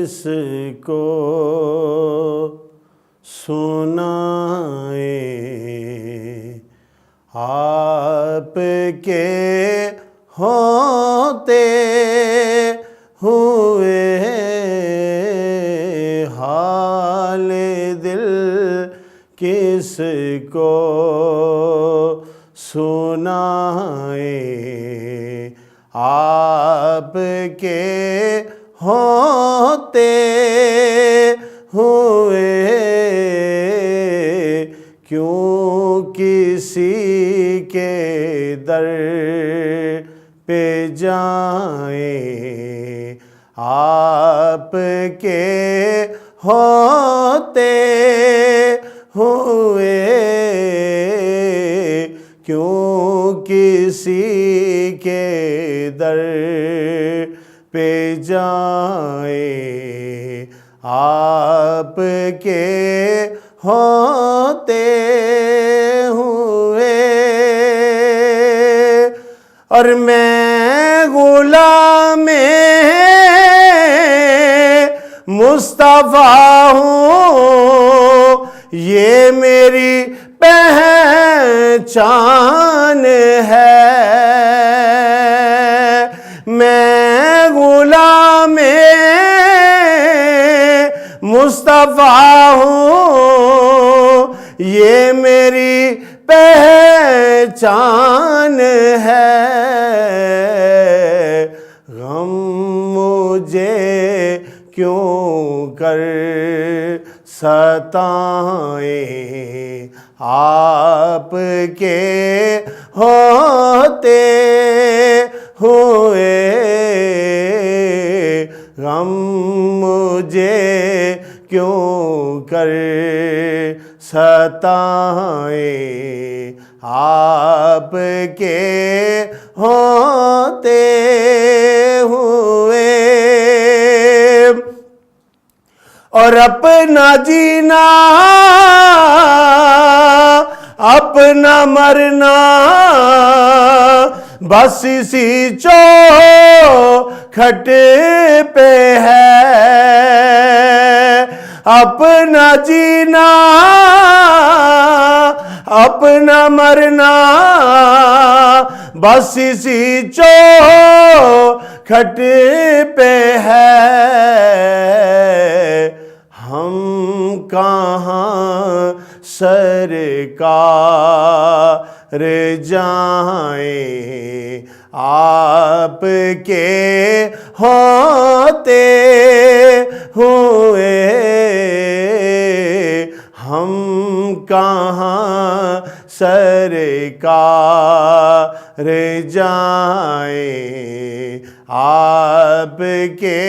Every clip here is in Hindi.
किसको सुनाए, आपके होते हुए हाल दिल किसको सुनाए, आपके होते हुए क्यों किसी के दर पे जाए, आपके होते हुए क्यों किसी के दर पे जाए, आपके होते हुए। और मैं गुलामे मुस्तफ़ा हूँ, ये मेरी पहचान है। मैं गुलामे मुस्तफ़ा हूँ, ये मेरी पहचान है। गम मुझे क्यों कर सताए, आपके होते हुए गम मुझे क्यों कर सताए, आपके होते हुए। और अपना जीना अपना मरना बस इसी चौखट पे है। अपना जीना अपना मरना बस इसी चौखट पे है। हम कहाँ सरकार जाएं, आपके होते हुए हम कहाँ सरकार जाएं, आपके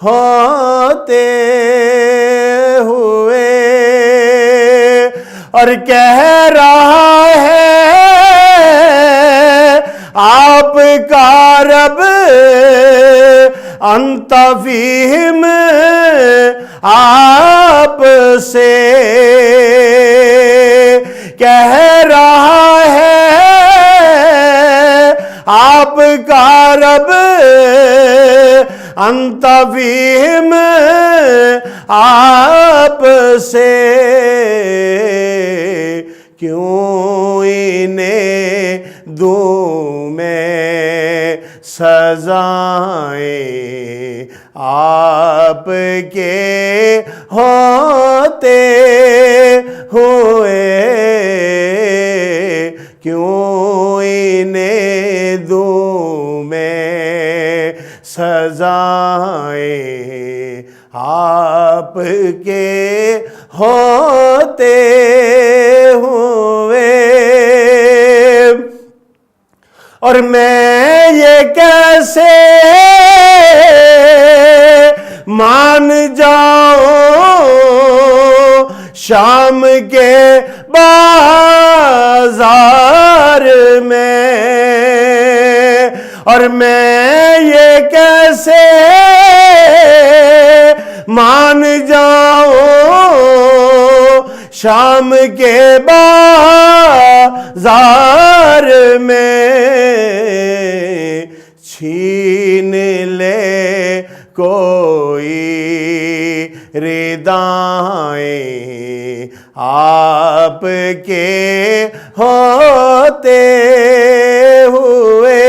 होते हुए। और कह रहा है आपका रब अंत फीहिम आपसे, कह रहा है आपका रब अंत फीहिम आपसे। क्यों इन्हें दूं मैं सजाएं, आपके होते हुए क्यों इन्हें दूं मैं सजाएं, आपके होते हुए। और मैं ये कैसे मान जाऊं शाम के बाजार में, और मैं ये कैसे मान जाऊं शाम के बाजार में। छीन ले कोई रिदाएं आपके होते हुए।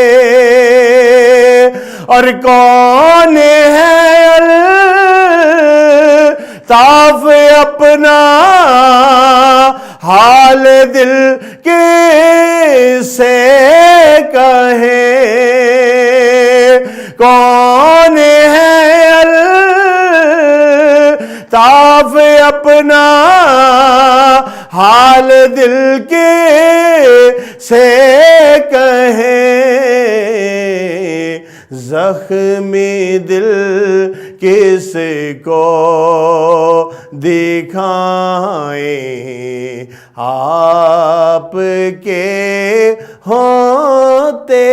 और कौन है अल्ताफ अपना हाल दिल किसे कहे। कौन है अल्ताफ अपना हाल दिल के से कहे। जख्मी दिल किसको दिखाएं आपके होते